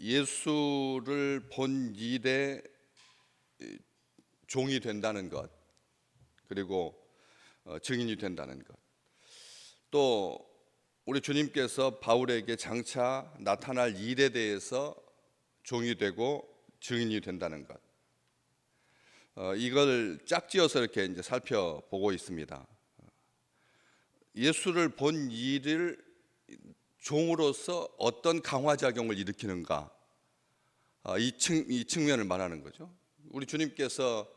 예수를 본 일에 종이 된다는 것, 그리고 증인이 된다는 것, 또 우리 주님께서 바울에게 장차 나타날 일에 대해서 종이 되고 증인이 된다는 것, 이걸 짝지어서 이렇게 이제 살펴보고 있습니다. 예수를 본 일을 종으로서 어떤 강화작용을 일으키는가, 이 측면을 말하는 거죠. 우리 주님께서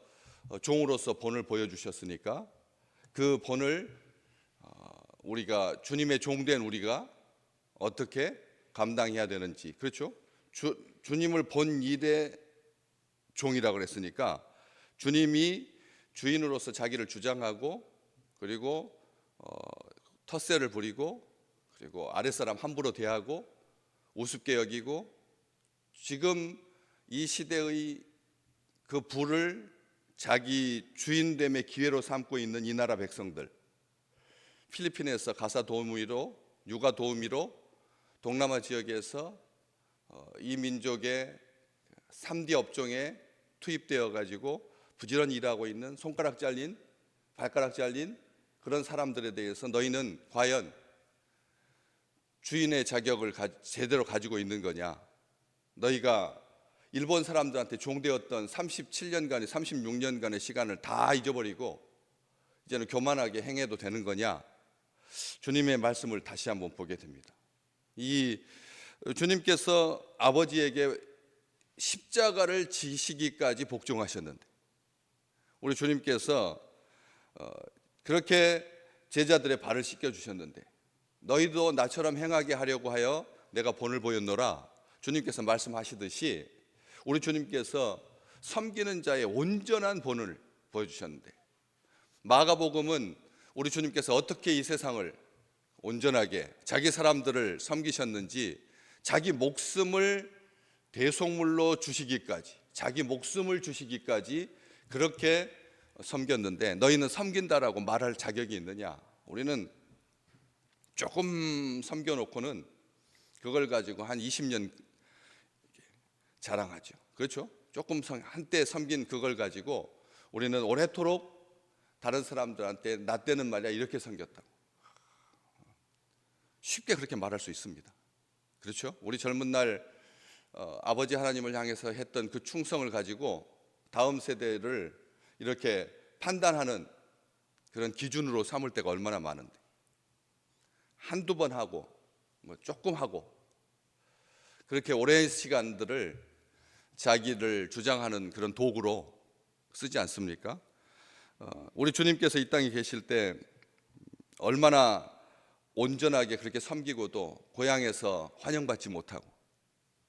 종으로서 본을 보여주셨으니까 그 본을 우리가 주님의 종된 우리가 어떻게 감당해야 되는지, 그렇죠? 주님을 본 일의 종이라고 그랬으니까 주님이 주인으로서 자기를 주장하고, 그리고 텃세를 부리고, 그리고 아랫사람 함부로 대하고 우습게 여기고, 지금 이 시대의 그 부를 자기 주인됨의 기회로 삼고 있는 이 나라 백성들, 필리핀에서 가사 도우미로, 육아 도우미로 동남아 지역에서 이 민족의 3D 업종에 투입되어 가지고 부지런히 일하고 있는 손가락 잘린, 발가락 잘린 그런 사람들에 대해서 너희는 과연 주인의 자격을 제대로 가지고 있는 거냐? 너희가 일본 사람들한테 종되었던 37년간의 36년간의 시간을 다 잊어버리고 이제는 교만하게 행해도 되는 거냐? 주님의 말씀을 다시 한번 보게 됩니다. 이 주님께서 아버지에게 십자가를 지시기까지 복종하셨는데, 우리 주님께서 그렇게 제자들의 발을 씻겨 주셨는데, 너희도 나처럼 행하게 하려고 하여 내가 본을 보였노라, 주님께서 말씀하시듯이 우리 주님께서 섬기는 자의 온전한 본을 보여주셨는데, 마가복음은 우리 주님께서 어떻게 이 세상을 온전하게 자기 사람들을 섬기셨는지, 자기 목숨을 대속물로 주시기까지, 자기 목숨을 주시기까지 그렇게 섬겼는데, 너희는 섬긴다라고 말할 자격이 있느냐? 우리는 조금 섬겨놓고는 그걸 가지고 한 20년 자랑하죠. 그렇죠? 조금 한때 섬긴 그걸 가지고 우리는 오래도록 다른 사람들한테 나 때는 말이야 이렇게 섬겼다고 쉽게 그렇게 말할 수 있습니다. 그렇죠? 우리 젊은 날 아버지 하나님을 향해서 했던 그 충성을 가지고 다음 세대를 이렇게 판단하는 그런 기준으로 삼을 때가 얼마나 많은데, 한두 번 하고 조금 하고 그렇게 오랜 시간들을 자기를 주장하는 그런 도구로 쓰지 않습니까? 우리 주님께서 이 땅에 계실 때 얼마나 온전하게 그렇게 섬기고도 고향에서 환영받지 못하고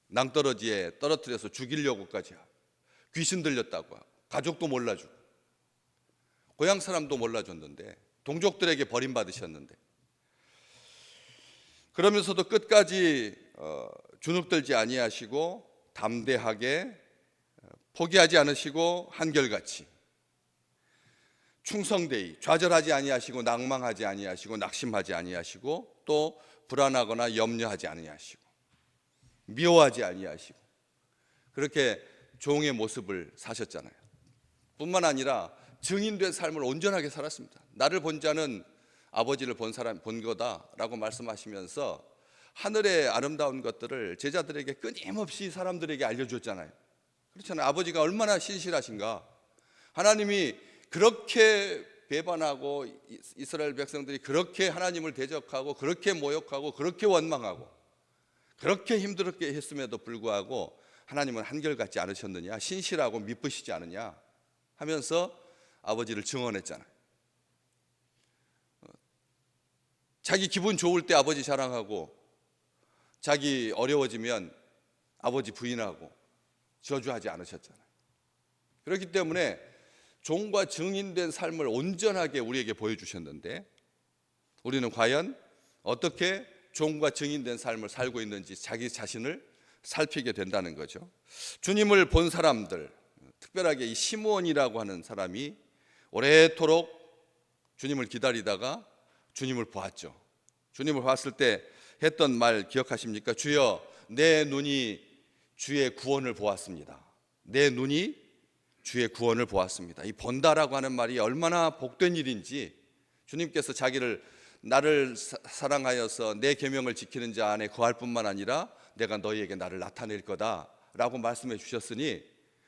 낭떠러지에 떨어뜨려서 죽이려고까지 하고, 귀신 들렸다고 하고, 가족도 몰라주고 고향 사람도 몰라줬는데, 동족들에게 버림받으셨는데, 그러면서도 끝까지 주눅들지 아니하시고 담대하게 포기하지 않으시고 한결같이 충성되이 좌절하지 아니하시고 낭망하지 아니하시고 낙심하지 아니하시고 또 불안하거나 염려하지 아니하시고 미워하지 아니하시고 그렇게 종의 모습을 사셨잖아요. 뿐만 아니라 증인된 삶을 온전하게 살았습니다. 나를 본 자는 아버지를 본 거다라고 말씀하시면서 하늘의 아름다운 것들을 제자들에게 끊임없이 사람들에게 알려줬잖아요. 그렇잖아요. 아버지가 얼마나 신실하신가. 하나님이 그렇게 배반하고 이스라엘 백성들이 그렇게 하나님을 대적하고 그렇게 모욕하고 그렇게 원망하고 그렇게 힘들게 했음에도 불구하고 하나님은 한결같지 않으셨느냐, 신실하고 미쁘시지 않느냐 하면서 아버지를 증언했잖아요. 자기 기분 좋을 때 아버지 자랑하고, 자기 어려워지면 아버지 부인하고 저주하지 않으셨잖아요. 그렇기 때문에 종과 증인된 삶을 온전하게 우리에게 보여주셨는데, 우리는 과연 어떻게 종과 증인된 삶을 살고 있는지 자기 자신을 살피게 된다는 거죠. 주님을 본 사람들, 특별하게 이 시므온이라고 하는 사람이 오래도록 주님을 기다리다가 주님을 보았죠. 주님을 봤을 때 했던 말 기억하십니까? 주여, 내 눈이 주의 구원을 보았습니다. 내 눈이 주의 구원을 보았습니다. 이 본다라고 하는 말이 얼마나 복된 일인지, 주님께서 나를 사랑하여서 내 계명을 지키는 자 안에 거할 뿐만 아니라 내가 너희에게 나를 나타낼 거다라고 말씀해 주셨으니,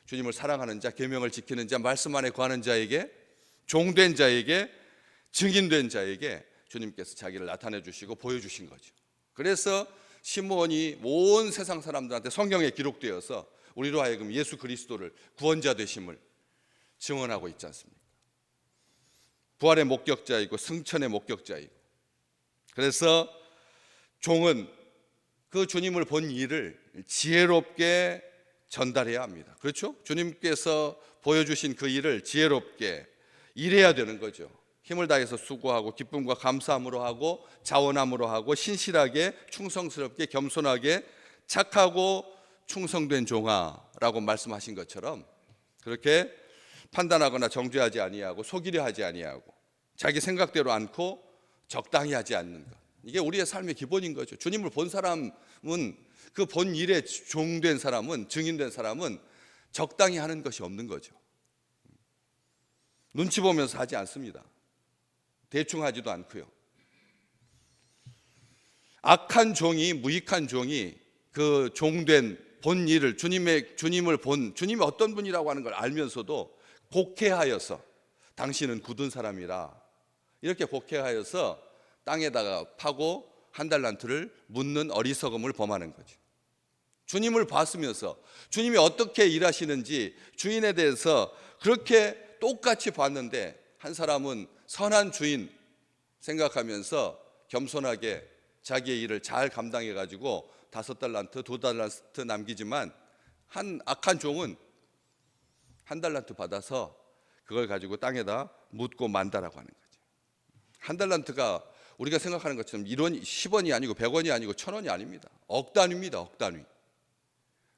주님을 사랑하는 자, 계명을 지키는 자, 말씀 안에 거하는 자에게, 종된 자에게, 증인된 자에게 주님께서 자기를 나타내 주시고 보여주신 거죠. 그래서 시므온이 온 세상 사람들한테 성경에 기록되어서 우리로 하여금 예수 그리스도를 구원자 되심을 증언하고 있지 않습니까? 부활의 목격자이고 승천의 목격자이고. 그래서 종은 그 주님을 본 일을 지혜롭게 전달해야 합니다. 그렇죠? 주님께서 보여주신 그 일을 지혜롭게 일해야 되는 거죠. 힘을 다해서 수고하고 기쁨과 감사함으로 하고 자원함으로 하고 신실하게 충성스럽게 겸손하게 착하고 충성된 종아라고 말씀하신 것처럼 그렇게 판단하거나 정죄하지 아니하고 속이려 하지 아니하고 자기 생각대로 않고 적당히 하지 않는 것, 이게 우리의 삶의 기본인 거죠. 주님을 본 사람은, 그 본 일에 종된 사람은, 증인된 사람은 적당히 하는 것이 없는 거죠. 눈치 보면서 하지 않습니다. 대충 하지도 않고요. 악한 종이, 무익한 종이 그 종된 본 일을, 주님을 본, 주님이 어떤 분이라고 하는 걸 알면서도 곡해하여서 당신은 굳은 사람이라 이렇게 곡해하여서 땅에다가 파고 한 달란트를 묻는 어리석음을 범하는 거죠. 주님을 봤으면서 주님이 어떻게 일하시는지 주인에 대해서 그렇게 똑같이 봤는데, 한 사람은 선한 주인 생각하면서 겸손하게 자기의 일을 잘 감당해 가지고 5달란트, 2달란트 남기지만, 한 악한 종은 1달란트 받아서 그걸 가지고 땅에다 묻고 만다라고 하는 거죠. 1달란트가 우리가 생각하는 것처럼 10원이 아니고 100원이 아니고 1000원이 아닙니다. 억 단위입니다. 억 단위.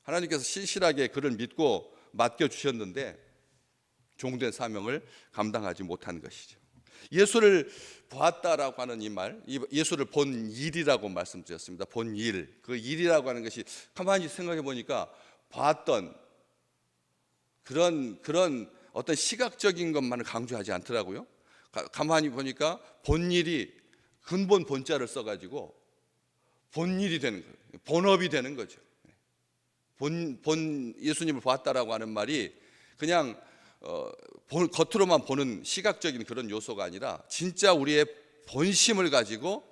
하나님께서 신실하게 그를 믿고 맡겨주셨는데 종된 사명을 감당하지 못한 것이죠. 예수를 보았다라고 하는 이 말, 예수를 본 일이라고 말씀드렸습니다. 본 일, 그 일이라고 하는 것이 가만히 생각해 보니까 봤던 그런 어떤 시각적인 것만을 강조하지 않더라고요. 가만히 보니까 본 일이 근본 본자를 써가지고 본 일이 되는 거예요. 본업이 되는 거죠. 예수님을 보았다라고 하는 말이 그냥 겉으로만 보는 시각적인 그런 요소가 아니라 진짜 우리의 본심을 가지고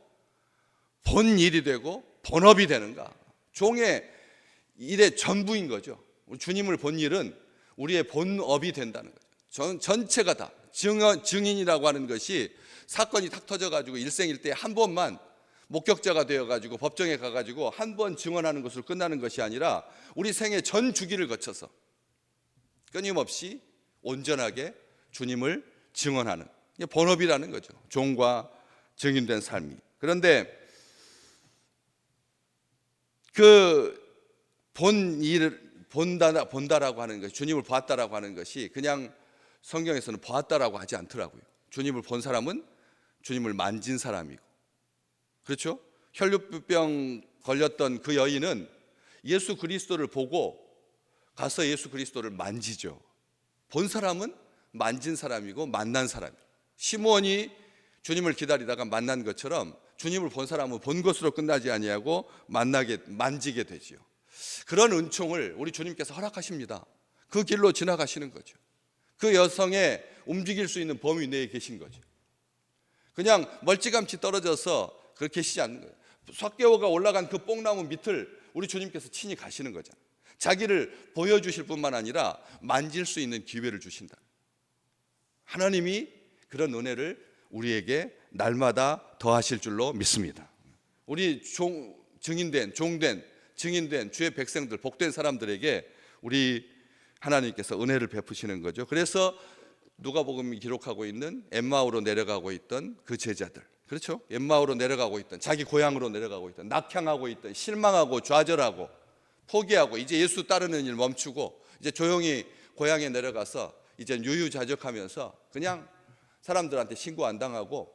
본 일이 되고 본업이 되는가, 종의 일의 전부인 거죠. 주님을 본 일은 우리의 본업이 된다는 거죠. 전체가 다 증인이라고 하는 것이 사건이 탁 터져가지고 일생일대에 한 번만 목격자가 되어가지고 법정에 가가지고 한 번 증언하는 것으로 끝나는 것이 아니라 우리 생애 전 주기를 거쳐서 끊임없이 온전하게 주님을 증언하는 게 본업이라는 거죠. 종과 증인된 삶이. 그런데 그 본 일을 본다라고 하는 것이, 주님을 보았다라고 하는 것이 그냥 성경에서는 보았다라고 하지 않더라고요. 주님을 본 사람은 주님을 만진 사람이고, 그렇죠? 혈루병 걸렸던 그 여인은 예수 그리스도를 보고 가서 예수 그리스도를 만지죠. 본 사람은 만진 사람이고 만난 사람이에요. 시므온이 주님을 기다리다가 만난 것처럼 주님을 본 사람은 본 것으로 끝나지 아니하고 만지게 되지요. 그런 은총을 우리 주님께서 허락하십니다. 그 길로 지나가시는 거죠. 그 여성의 움직일 수 있는 범위 내에 계신 거죠. 그냥 멀찌감치 떨어져서 그렇게 계시지 않는 거예요. 삭개오가 올라간 그 뽕나무 밑을 우리 주님께서 친히 가시는 거잖아요. 자기를 보여주실 뿐만 아니라 만질 수 있는 기회를 주신다. 하나님이 그런 은혜를 우리에게 날마다 더하실 줄로 믿습니다. 우리 증인된, 종된, 증인된 주의 백성들, 복된 사람들에게 우리 하나님께서 은혜를 베푸시는 거죠. 그래서 누가복음이 기록하고 있는 엠마오로 내려가고 있던 그 제자들, 그렇죠? 엠마오로 내려가고 있던, 자기 고향으로 내려가고 있던, 낙향하고 있던, 실망하고 좌절하고 포기하고 이제 예수 따르는 일 멈추고 이제 조용히 고향에 내려가서 이제 유유자적하면서 그냥 사람들한테 신고 안 당하고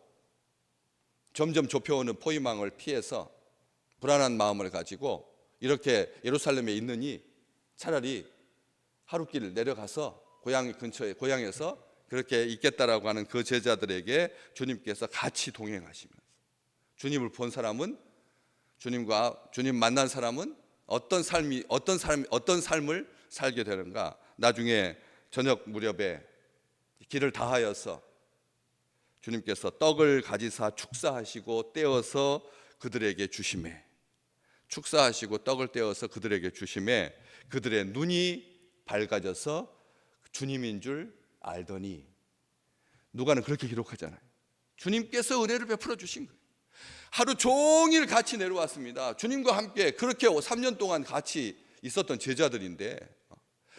점점 좁혀오는 포위망을 피해서 불안한 마음을 가지고 이렇게 예루살렘에 있느니 차라리 하루길 내려가서 고향에서 그렇게 있겠다라고 하는 그 제자들에게 주님께서 같이 동행하시면서, 주님을 본 사람은, 주님 만난 사람은 어떤 삶을 살게 되는가. 나중에 저녁 무렵에 길을 다하여서 주님께서 떡을 가지사 축사하시고 떼어서 그들에게 주시매, 축사하시고 떡을 떼어서 그들에게 주시매 그들의 눈이 밝아져서 주님인 줄 알더니, 누가는 그렇게 기록하잖아요. 주님께서 은혜를 베풀어 주신 거예요. 하루 종일 같이 내려왔습니다. 주님과 함께 그렇게 3년 동안 같이 있었던 제자들인데,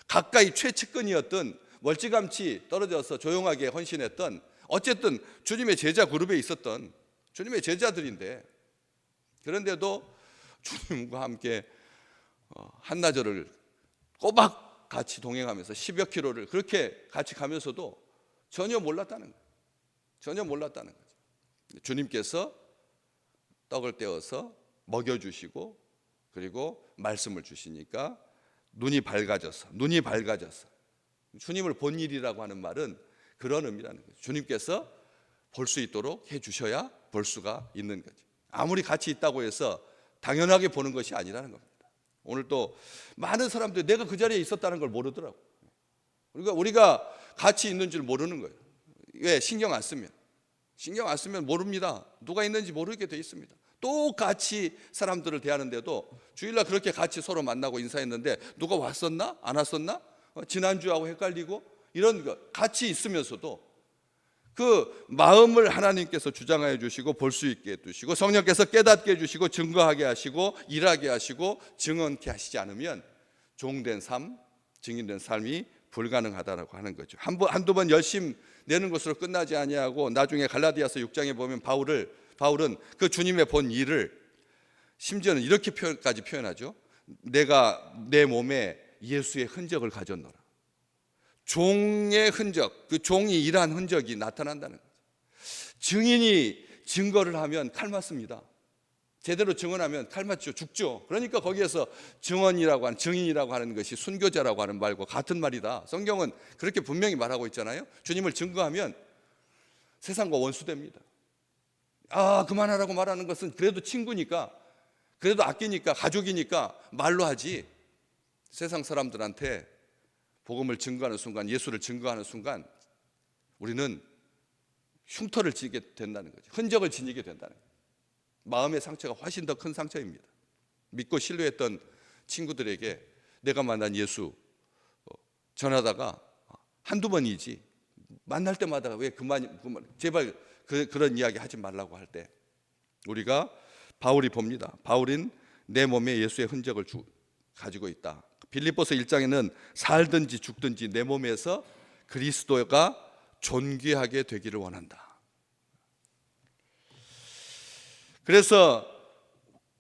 가까이 최측근이었던, 멀찌감치 떨어져서 조용하게 헌신했던, 어쨌든 주님의 제자 그룹에 있었던 주님의 제자들인데, 그런데도 주님과 함께 한나절을 꼬박 같이 동행하면서 10여 킬로를 그렇게 같이 가면서도 전혀 몰랐다는 거예요. 전혀 몰랐다는 거죠. 주님께서 떡을 떼어서 먹여주시고 그리고 말씀을 주시니까 눈이 밝아져서 주님을 본 일이라고 하는 말은 그런 의미라는 거죠. 주님께서 볼 수 있도록 해주셔야 볼 수가 있는 거죠. 아무리 같이 있다고 해서 당연하게 보는 것이 아니라는 겁니다. 오늘 또 많은 사람들이 내가 그 자리에 있었다는 걸 모르더라고. 그러니까 우리가 같이 있는 줄 모르는 거예요. 왜? 신경 안 쓰면 모릅니다. 누가 있는지 모르게 돼 있습니다. 똑같이 사람들을 대하는데도 주일날 그렇게 같이 서로 만나고 인사했는데 누가 왔었나? 안 왔었나? 지난주하고 헷갈리고 이런 거 같이 있으면서도 그 마음을 하나님께서 주장하여 주시고 볼 수 있게 해주시고 성령께서 깨닫게 해주시고 증거하게 하시고 일하게 하시고 증언케 하시지 않으면 종된 삶, 증인된 삶이 불가능하다라고 하는 거죠. 한두 번 열심 내는 것으로 끝나지 아니하고 나중에 갈라디아서 6장에 보면 바울은 그 주님의 본 일을 심지어는 이렇게 표현하죠. 내가 내 몸에 예수의 흔적을 가졌노라. 종의 흔적, 그 종이 일한 흔적이 나타난다는 거죠. 증인이 증거를 하면 칼 맞습니다. 제대로 증언하면 칼 맞죠. 죽죠. 그러니까 거기에서 증인이라고 하는 것이 순교자라고 하는 말과 같은 말이다. 성경은 그렇게 분명히 말하고 있잖아요. 주님을 증거하면 세상과 원수됩니다. 그만하라고 말하는 것은 그래도 친구니까, 그래도 아끼니까, 가족이니까 말로 하지, 세상 사람들한테 복음을 증거하는 순간, 예수를 증거하는 순간 우리는 흉터를 지게 된다는 거죠. 흔적을 지니게 된다는 거죠. 마음의 상처가 훨씬 더 큰 상처입니다. 믿고 신뢰했던 친구들에게 내가 만난 예수 전하다가 한두 번이지, 만날 때마다 왜 그만 제발 그런 이야기 하지 말라고 할 때 우리가 바울이 봅니다. 바울은 내 몸에 예수의 흔적을 가지고 있다. 빌립보서 1장에는 살든지 죽든지 내 몸에서 그리스도가 존귀하게 되기를 원한다. 그래서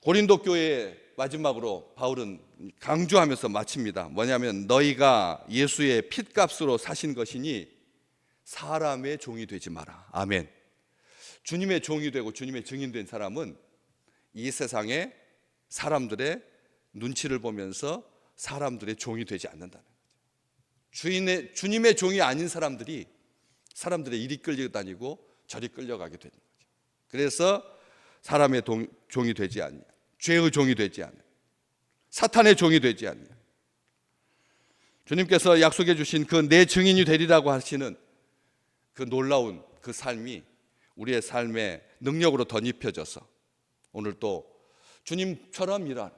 고린도 교회의 마지막으로 바울은 강조하면서 마칩니다. 뭐냐면 너희가 예수의 핏값으로 사신 것이니 사람의 종이 되지 마라. 아멘. 주님의 종이 되고 주님의 증인된 사람은 이 세상에 사람들의 눈치를 보면서 사람들의 종이 되지 않는다는 거죠. 주님의 종이 아닌 사람들이 사람들의 이리 끌려다니고 저리 끌려가게 되는 거죠. 그래서 사람의 종이 되지 않냐, 죄의 종이 되지 않냐, 사탄의 종이 되지 않냐. 주님께서 약속해 주신 그 내 증인이 되리라고 하시는 그 놀라운 그 삶이 우리의 삶의 능력으로 덧입혀져서 오늘 또 주님처럼 일하는,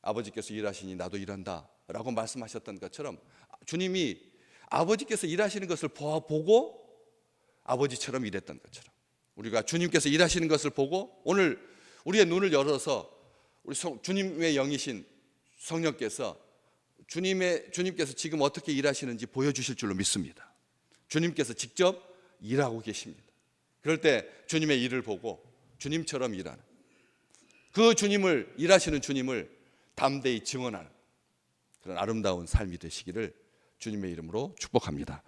아버지께서 일하시니 나도 일한다 라고 말씀하셨던 것처럼 주님이 아버지께서 일하시는 것을 보고 아버지처럼 일했던 것처럼 우리가 주님께서 일하시는 것을 보고 오늘 우리의 눈을 열어서 우리 주님의 영이신 성령께서 주님께서 지금 어떻게 일하시는지 보여주실 줄로 믿습니다. 주님께서 직접 일하고 계십니다. 그럴 때 주님의 일을 보고 주님처럼 일하는 그 주님을, 일하시는 주님을 담대히 증언하는 그런 아름다운 삶이 되시기를 주님의 이름으로 축복합니다.